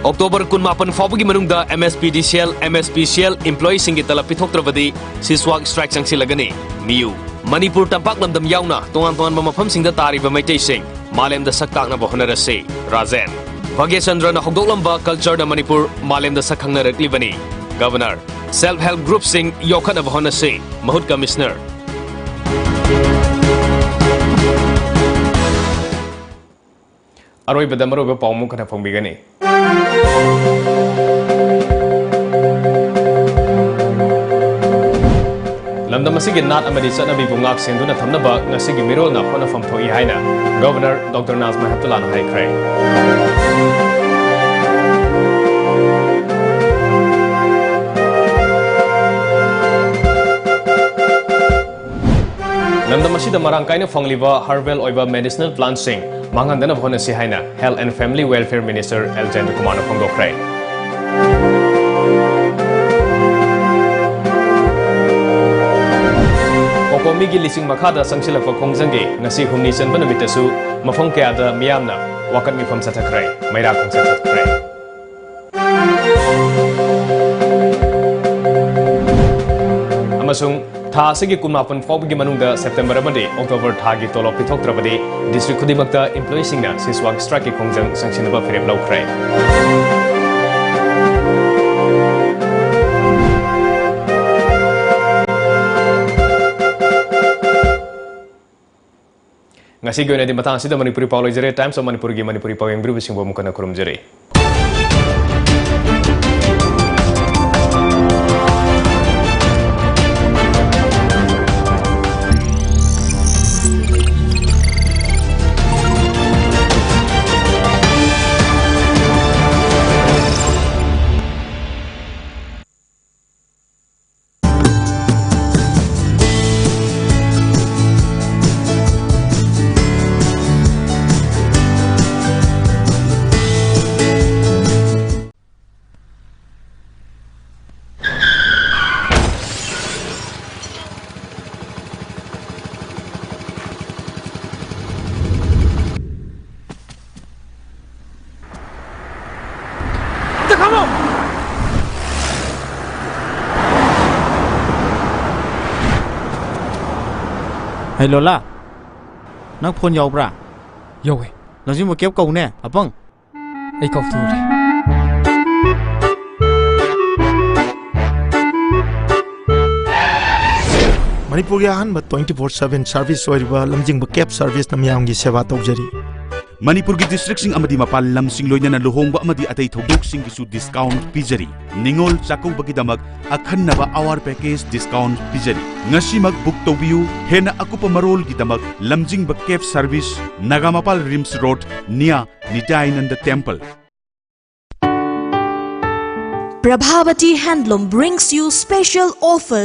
October Kunmapan Faugi Manunda MSPCL employee singitala Pitokravadi Siswag strike sang silagani. Miu. Manipur Tampak Lamdam Yauna, Tongan Mafam Singda Tari Vamate Sing. Malem the Sakak na Bohonara se Razen. Vagesandra na Hogolamba culture da Manipur Malem the Sakanga Reklivani. Governor Self-help group sing Yokan of Hona se Mahut Commissioner Aroi Badamaro Paumu kana Fombigani Lamdamasigi Nat Amadi Sanabi Bungak Sinduna Tamnaba Nasigi Miro na Hona from Toi Haina Governor Dr. Nazma Hatulan High Cray Lamdamasida Marangkaina Fongliva Harvel Oiva Medicinal Plant Sing Mangandana Bhona Sihaina Health and Family Welfare Minister Eljan Kumana Fongokre Kokomigi Lising Makada Sangshila for Kongzangi Nasi Humni Sanbana Vitasu Mafong Keada Miamna Wakat Mifam Satakre Maira Kong Satakre Amasung Thasigi Kumapan Fobgi Manunga September Amadi October Thagi Tolo Pitoktrabadi District Kudimakta employee singna Siswag strike Kongjang Sanctionaba Firib Laukre Ngasi gawin na di matang sida Manipuri Paulo Jere Times of Manipuri Manipuri Pau yang berbising buah muka na kurum jere. Hey Lola, nang phone yaw bra? Yaw eh. Langjing mo kep kau ne, apang? Ay kau tu re. Manipuri ahan 24/7 service oiriba lamjing cab service na miyam gi seva tawjari. Manipur gi district sing amadi mapal lam sing loina luhongba amadi atay thogdok sing gisu discount pijari. Ningol chakobagi damak akhanna ba hour package discount pijari. Ngasi mag book tobiu hena akupa marol gi damak lamjing ba cab service Nagamapal Rims Road near Nityananda Temple. Prabhavati Handloom brings you special offers